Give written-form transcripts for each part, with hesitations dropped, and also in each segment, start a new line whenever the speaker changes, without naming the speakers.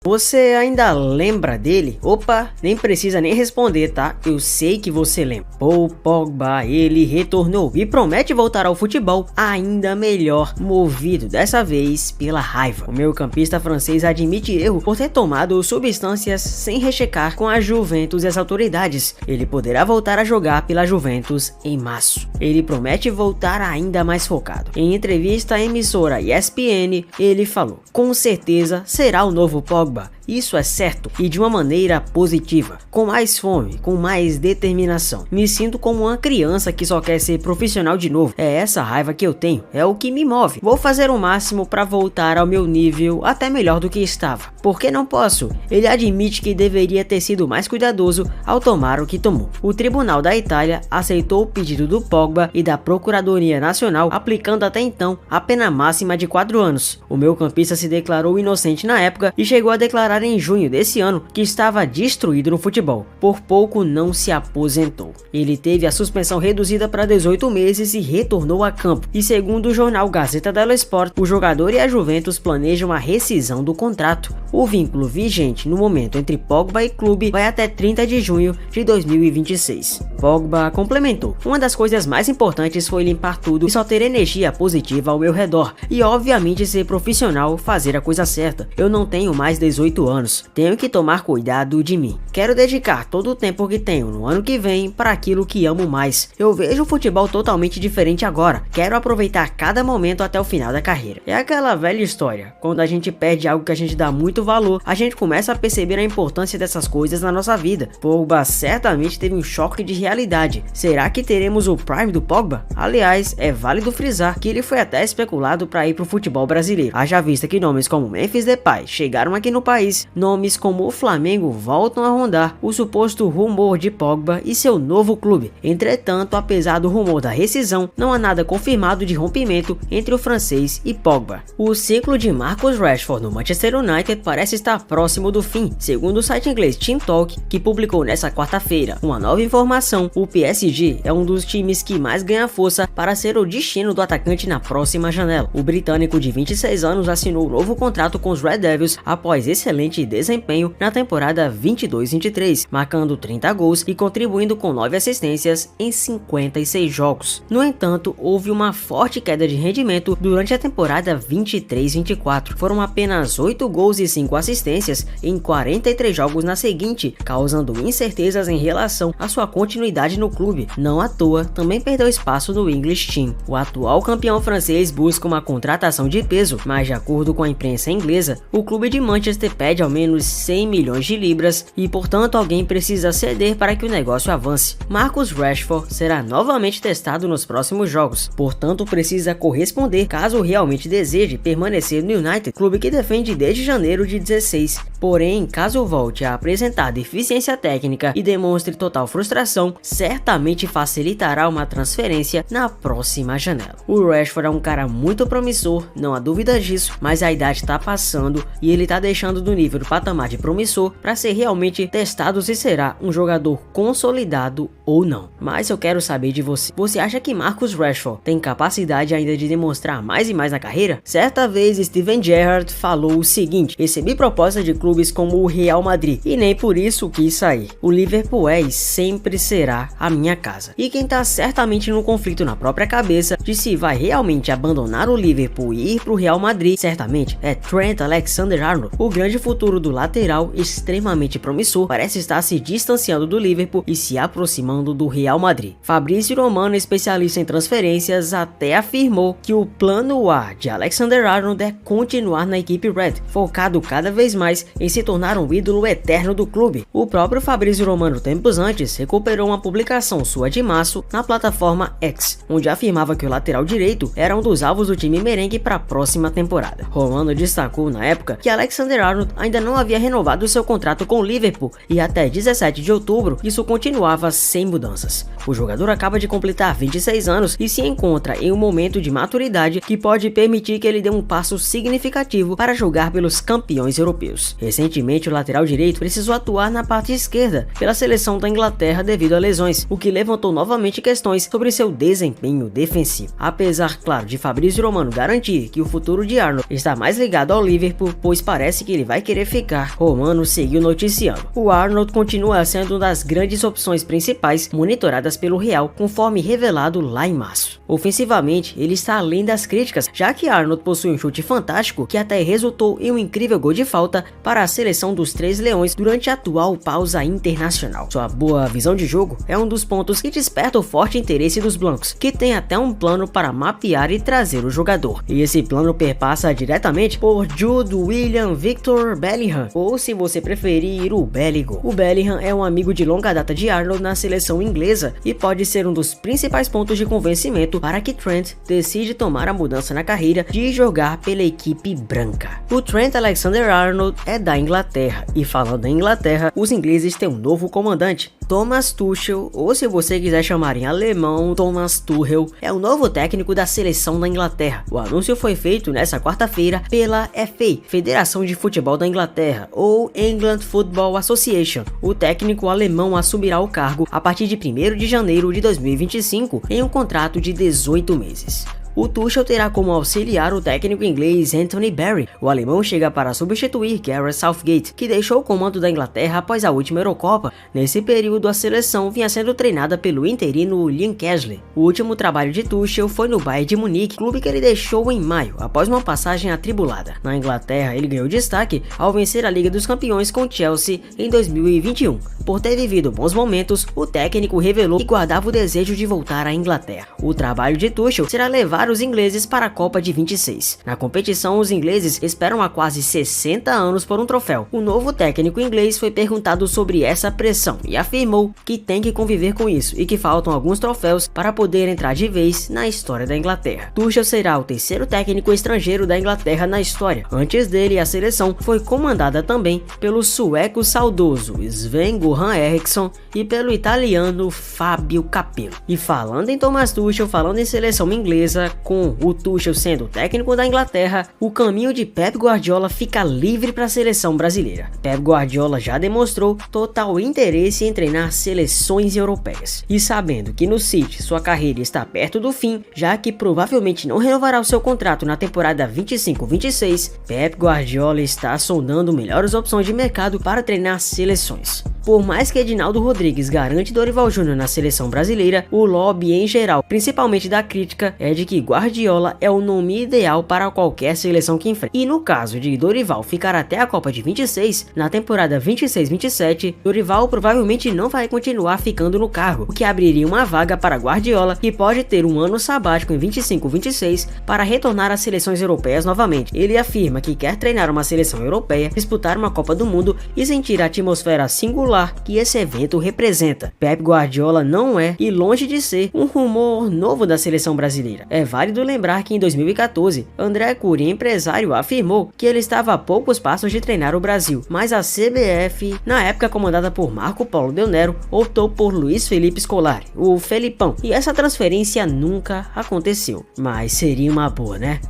Você ainda lembra dele? Opa, nem precisa nem responder, tá? Eu sei que você lembra. Paul Pogba, ele retornou e promete voltar ao futebol ainda melhor, movido dessa vez pela raiva. O meio-campista francês admite erro por ter tomado substâncias sem rechecar com a Juventus e as autoridades. Ele poderá voltar a jogar pela Juventus em março. Ele promete voltar ainda mais focado. Em entrevista à emissora ESPN, ele falou: "Com certeza será o novo Pogba. Isso é certo, e de uma maneira positiva, com mais fome, com mais determinação. Me sinto como uma criança que só quer ser profissional de novo. É essa raiva que eu tenho, é o que me move. Vou fazer o máximo para voltar ao meu nível até melhor do que estava. Por que não posso?" Ele admite que deveria ter sido mais cuidadoso ao tomar o que tomou. O Tribunal da Itália aceitou o pedido do Pogba e da Procuradoria Nacional, aplicando até então a pena máxima de 4 anos. O meio-campista se declarou inocente na época e chegou a declarar em junho desse ano que estava destruído no futebol. Por pouco não se aposentou. Ele teve a suspensão reduzida para 18 meses e retornou a campo. E segundo o jornal Gazeta dello Sport, o jogador e a Juventus planejam a rescisão do contrato. O vínculo vigente no momento entre Pogba e clube vai até 30 de junho de 2026. Pogba complementou: "Uma das coisas mais importantes foi limpar tudo e só ter energia positiva ao meu redor. E obviamente ser profissional, fazer a coisa certa. Eu não tenho mais 18 anos. Tenho que tomar cuidado de mim. Quero dedicar todo o tempo que tenho no ano que vem para aquilo que amo mais. Eu vejo o futebol totalmente diferente agora. Quero aproveitar cada momento até o final da carreira." É aquela velha história. Quando a gente perde algo que a gente dá muito valor, a gente começa a perceber a importância dessas coisas na nossa vida. Pogba certamente teve um choque de realidade. Será que teremos o Prime do Pogba? Aliás, é válido frisar que ele foi até especulado para ir pro futebol brasileiro. Haja vista que nomes como Memphis Depay chegaram aqui no país, nomes como o Flamengo voltam a rondar o suposto rumor de Pogba e seu novo clube. Entretanto, apesar do rumor da rescisão, não há nada confirmado de rompimento entre o francês e Pogba. O ciclo de Marcus Rashford no Manchester United parece estar próximo do fim, segundo o site inglês Team Talk, que publicou nesta quarta-feira uma nova informação. O PSG é um dos times que mais ganha força para ser o destino do atacante na próxima janela. O britânico de 26 anos assinou um novo contrato com os Red Devils após excelente desempenho na temporada 22-23, marcando 30 gols e contribuindo com 9 assistências em 56 jogos. No entanto, houve uma forte queda de rendimento durante a temporada 23-24. Foram apenas 8 gols e 5 assistências em 43 jogos na seguinte, causando incertezas em relação à sua continuidade no clube. Não à toa, também perdeu espaço no English Team. O atual campeão francês busca uma contratação de peso, mas de acordo com a imprensa inglesa, o clube de Manchester pede ao menos 100 milhões de libras e, portanto, alguém precisa ceder para que o negócio avance. Marcus Rashford será novamente testado nos próximos jogos, portanto precisa corresponder caso realmente deseje permanecer no United, clube que defende desde janeiro de 16. Porém, caso volte a apresentar deficiência técnica e demonstre total frustração, certamente facilitará uma transferência na próxima janela. O Rashford é um cara muito promissor, não há dúvida disso, mas a idade está passando e ele está deixando do nível do patamar de promissor para ser realmente testado se será um jogador consolidado ou não. Mas eu quero saber de você. Você acha que Marcus Rashford tem capacidade ainda de demonstrar mais e mais na carreira? Certa vez Steven Gerrard falou o seguinte: "Recebi propostas de clubes como o Real Madrid e nem por isso quis sair. O Liverpool é e sempre será a minha casa." E quem tá certamente no conflito na própria cabeça de se vai realmente abandonar o Liverpool e ir pro Real Madrid, certamente é Trent Alexander-Arnold. O grande futuro do lateral, extremamente promissor, parece estar se distanciando do Liverpool e se aproximando do Real Madrid. Fabrício Romano, especialista em transferências, até afirmou que o plano A de Alexander-Arnold é continuar na equipe Red, focado cada vez mais em se tornar um ídolo eterno do clube. O próprio Fabrício Romano, tempos antes, recuperou uma publicação sua de março na plataforma X, onde afirmava que o lateral direito era um dos alvos do time merengue para a próxima temporada. Romano destacou na época que Alexander-Arnold ainda não havia renovado seu contrato com o Liverpool e até 17 de outubro isso continuava sem mudanças. O jogador acaba de completar 26 anos e se encontra em um momento de maturidade que pode permitir que ele dê um passo significativo para jogar pelos campeões europeus. Recentemente, o lateral direito precisou atuar na parte esquerda pela seleção da Inglaterra devido a lesões, o que levantou novamente questões sobre seu desempenho defensivo. Apesar, claro, de Fabrício Romano garantir que o futuro de Arnold está mais ligado ao Liverpool, pois parece que ele vai querer ficar, Romano seguiu noticiando. O Arnold continua sendo uma das grandes opções principais monitoradas pelo Real, conforme revelado lá em março. Ofensivamente, ele está além das críticas, já que Arnold possui um chute fantástico que até resultou em um incrível gol de falta para a seleção dos Três Leões durante a atual pausa internacional. Sua boa visão de jogo é um dos pontos que desperta o forte interesse dos blancos, que tem até um plano para mapear e trazer o jogador. E esse plano perpassa diretamente por Jude William Victor Bellingham, ou se você preferir, o Bellingham. O Bellingham é um amigo de longa data de Arnold na seleção inglesa e pode ser um dos principais pontos de convencimento para que Trent decide tomar a mudança na carreira de jogar pela equipe branca. O Trent Alexander-Arnold é da Inglaterra, e falando em Inglaterra, os ingleses têm um novo comandante. Thomas Tuchel, ou se você quiser chamar em alemão, Thomas Tuchel, é o novo técnico da seleção da Inglaterra. O anúncio foi feito nesta quarta-feira pela FA, Federação de Futebol da Inglaterra, ou England Football Association. O técnico alemão assumirá o cargo a partir de 1º de janeiro de 2025 em um contrato de 18 meses. O Tuchel terá como auxiliar o técnico inglês Anthony Barry. O alemão chega para substituir Gareth Southgate, que deixou o comando da Inglaterra após a última Eurocopa. Nesse período, a seleção vinha sendo treinada pelo interino Liam Casley. O último trabalho de Tuchel foi no Bayern de Munique, clube que ele deixou em maio, após uma passagem atribulada. Na Inglaterra, ele ganhou destaque ao vencer a Liga dos Campeões com Chelsea em 2021. Por ter vivido bons momentos, o técnico revelou que guardava o desejo de voltar à Inglaterra. O trabalho de Tuchel será levar os ingleses para a Copa de 26. Na competição, os ingleses esperam há quase 60 anos por um troféu. O novo técnico inglês foi perguntado sobre essa pressão e afirmou que tem que conviver com isso e que faltam alguns troféus para poder entrar de vez na história da Inglaterra. Tuchel será o terceiro técnico estrangeiro da Inglaterra na história. Antes dele, a seleção foi comandada também pelo sueco saudoso Sven-Göran Eriksson e pelo italiano Fabio Capello. E falando em Thomas Tuchel, falando em seleção inglesa, com o Tuchel sendo o técnico da Inglaterra, o caminho de Pep Guardiola fica livre para a seleção brasileira. Pep Guardiola já demonstrou total interesse em treinar seleções europeias. E sabendo que no City sua carreira está perto do fim, já que provavelmente não renovará o seu contrato na temporada 25-26, Pep Guardiola está sondando melhores opções de mercado para treinar seleções. Por mais que Edinaldo Rodrigues garante Dorival Júnior na seleção brasileira, o lobby em geral, principalmente da crítica, é de que Guardiola é o nome ideal para qualquer seleção que enfrenta. E no caso de Dorival ficar até a Copa de 26, na temporada 26-27, Dorival provavelmente não vai continuar ficando no cargo, o que abriria uma vaga para Guardiola, que pode ter um ano sabático em 25-26 para retornar às seleções europeias novamente. Ele afirma que quer treinar uma seleção europeia, disputar uma Copa do Mundo e sentir a atmosfera singular que esse evento representa. Pep Guardiola não é, e longe de ser, um rumor novo da seleção brasileira. É válido lembrar que em 2014, André Cury, empresário, afirmou que ele estava a poucos passos de treinar o Brasil, mas a CBF, na época comandada por Marco Polo Del Nero, optou por Luiz Felipe Scolari, o Felipão, e essa transferência nunca aconteceu. Mas seria uma boa, né?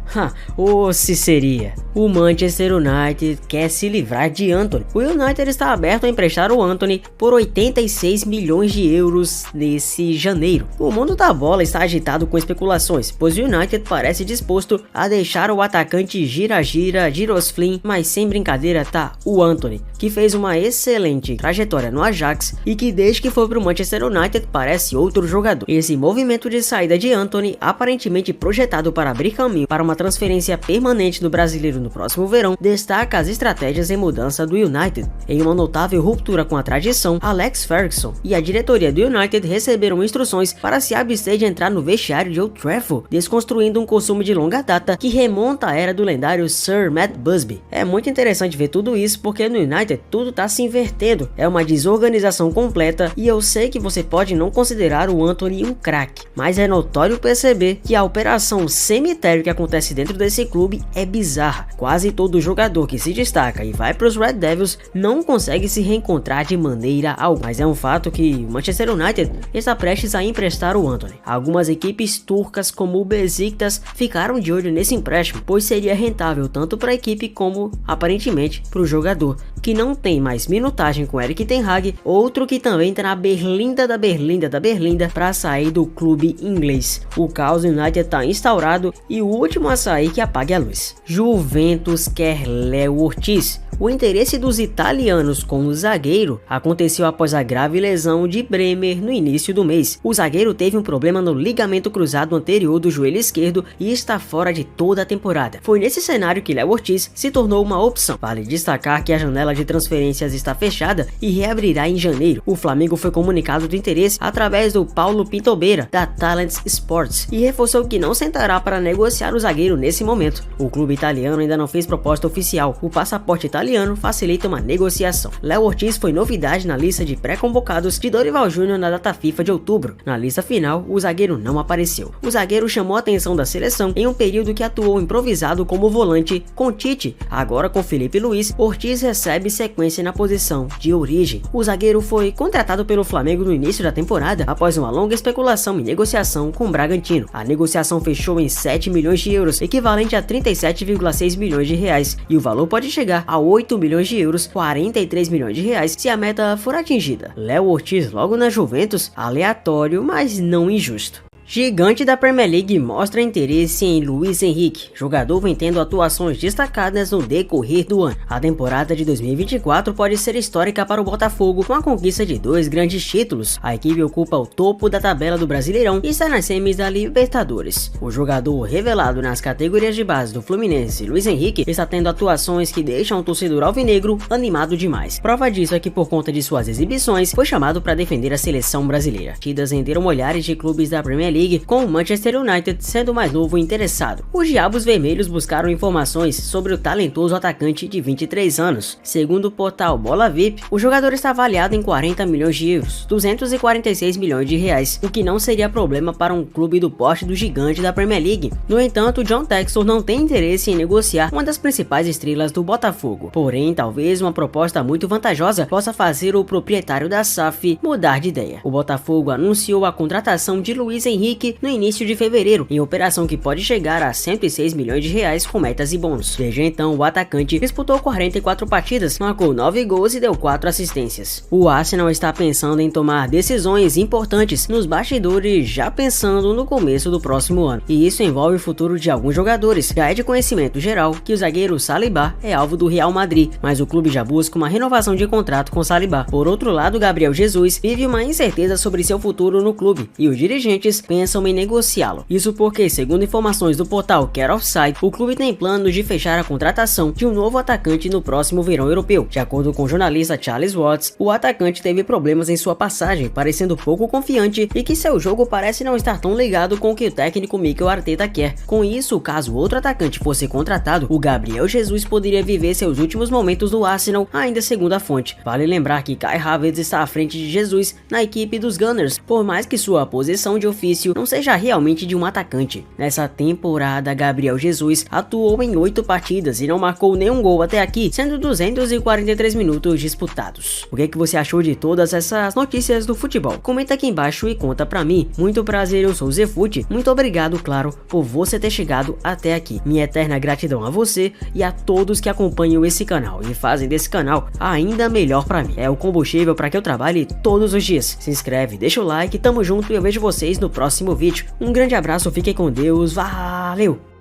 Ou se seria. O Manchester United quer se livrar de Antony. O United está aberto a emprestar o Antony por 86 milhões de euros nesse janeiro. O mundo da bola está agitado com especulações, pois o United parece disposto a deixar o atacante Giros Flynn, mas sem brincadeira tá o Antony, que fez uma excelente trajetória no Ajax e que desde que foi para o Manchester United parece outro jogador. Esse movimento de saída de Antony, aparentemente projetado para abrir caminho para uma transferência permanente do brasileiro no próximo verão, destaca as estratégias em mudança do United. Em uma notável ruptura com a tradição, Alex Ferguson e a diretoria do United receberam instruções para se abster de entrar no vestiário de Old Trafford, desconstruindo um costume de longa data que remonta à era do lendário Sir Matt Busby. É muito interessante ver tudo isso porque no United tudo tá se invertendo, é uma desorganização completa e eu sei que você pode não considerar o Antony um craque, mas é notório perceber que a operação cemitério que acontece dentro desse clube é bizarra. Quase todo jogador que se destaca e vai para os Red Devils não consegue se reencontrar de maneira alguma, mas é um fato que o Manchester United está prestes a emprestar o Antony. Algumas equipes turcas como o Besiktas ficaram de olho nesse empréstimo, pois seria rentável tanto para a equipe como, aparentemente, para o jogador, que não tem mais minutagem com Erik ten Hag, outro que também está na berlinda da berlinda para sair do clube inglês. O caos United está instaurado e o último a sair que apague a luz. Juventus quer Léo Ortiz. O interesse dos italianos com o zagueiro aconteceu após a grave lesão de Bremer no início do mês. O zagueiro teve um problema no ligamento cruzado anterior do joelho esquerdo e está fora de toda a temporada. Foi nesse cenário que Léo Ortiz se tornou uma opção. Vale destacar que a janela de transferências está fechada e reabrirá em janeiro. O Flamengo foi comunicado do interesse através do Paulo Pintobeira, da Talents Sports, e reforçou que não sentará para negociar o zagueiro nesse momento. O clube italiano ainda não fez proposta oficial. O passaporte italiano facilita uma negociação. Léo Ortiz foi novidade na lista de pré-convocados de Dorival Júnior na data FIFA de outubro. Na lista final, o zagueiro não apareceu. O zagueiro chamou a atenção da seleção em um período que atuou improvisado como volante com Tite. Agora com Felipe Luiz, Ortiz recebe sequência na posição de origem. O zagueiro foi contratado pelo Flamengo no início da temporada após uma longa especulação e negociação com o Bragantino. A negociação fechou em 7 milhões de euros, equivalente a 37,6 milhões de reais, e o valor pode chegar a 8 milhões de euros, 43 milhões de reais, se a meta for atingida. Léo Ortiz logo na Juventus, aleatório, mas não injusto. Gigante da Premier League mostra interesse em Luiz Henrique. Jogador vem tendo atuações destacadas no decorrer do ano. A temporada de 2024 pode ser histórica para o Botafogo com a conquista de 2 grandes títulos. A equipe ocupa o topo da tabela do Brasileirão e está nas semis da Libertadores. O jogador revelado nas categorias de base do Fluminense, Luiz Henrique, está tendo atuações que deixam o torcedor alvinegro animado demais. Prova disso é que por conta de suas exibições foi chamado para defender a seleção brasileira. Partidas renderam olhares de clubes da Premier League, com o Manchester United sendo o mais novo interessado. Os Diabos Vermelhos buscaram informações sobre o talentoso atacante de 23 anos. Segundo o portal Bola VIP, o jogador está avaliado em 40 milhões de euros, 246 milhões de reais, o que não seria problema para um clube do porte do gigante da Premier League. No entanto, John Textor não tem interesse em negociar uma das principais estrelas do Botafogo. Porém, talvez uma proposta muito vantajosa possa fazer o proprietário da SAF mudar de ideia. O Botafogo anunciou a contratação de Luiz Henrique no início de fevereiro, em operação que pode chegar a 106 milhões de reais com metas e bônus. Desde então, o atacante disputou 44 partidas, marcou 9 gols e deu 4 assistências. O Arsenal está pensando em tomar decisões importantes nos bastidores, já pensando no começo do próximo ano, e isso envolve o futuro de alguns jogadores. Já é de conhecimento geral que o zagueiro Saliba é alvo do Real Madrid, mas o clube já busca uma renovação de contrato com Saliba. Por outro lado, Gabriel Jesus vive uma incerteza sobre seu futuro no clube, e os dirigentes pensam em negociá-lo. Isso porque, segundo informações do portal Care Offside, o clube tem planos de fechar a contratação de um novo atacante no próximo verão europeu. De acordo com o jornalista Charles Watts, o atacante teve problemas em sua passagem, parecendo pouco confiante e que seu jogo parece não estar tão ligado com o que o técnico Mikel Arteta quer. Com isso, caso outro atacante fosse contratado, o Gabriel Jesus poderia viver seus últimos momentos no Arsenal, ainda segundo a fonte. Vale lembrar que Kai Havertz está à frente de Jesus na equipe dos Gunners, por mais que sua posição de ofício não seja realmente de um atacante. Nessa temporada, Gabriel Jesus atuou em 8 partidas e não marcou nenhum gol até aqui, sendo 243 minutos disputados. O que você achou de todas essas notícias do futebol? Comenta aqui embaixo e conta pra mim. Muito prazer, eu sou o Zefute. Muito obrigado, claro, por você ter chegado até aqui. Minha eterna gratidão a você e a todos que acompanham esse canal e fazem desse canal ainda melhor pra mim. É o combustível para que eu trabalhe todos os dias. Se inscreve, deixa o like, tamo junto e eu vejo vocês no próximo vídeo. Um grande abraço, fiquem com Deus, valeu!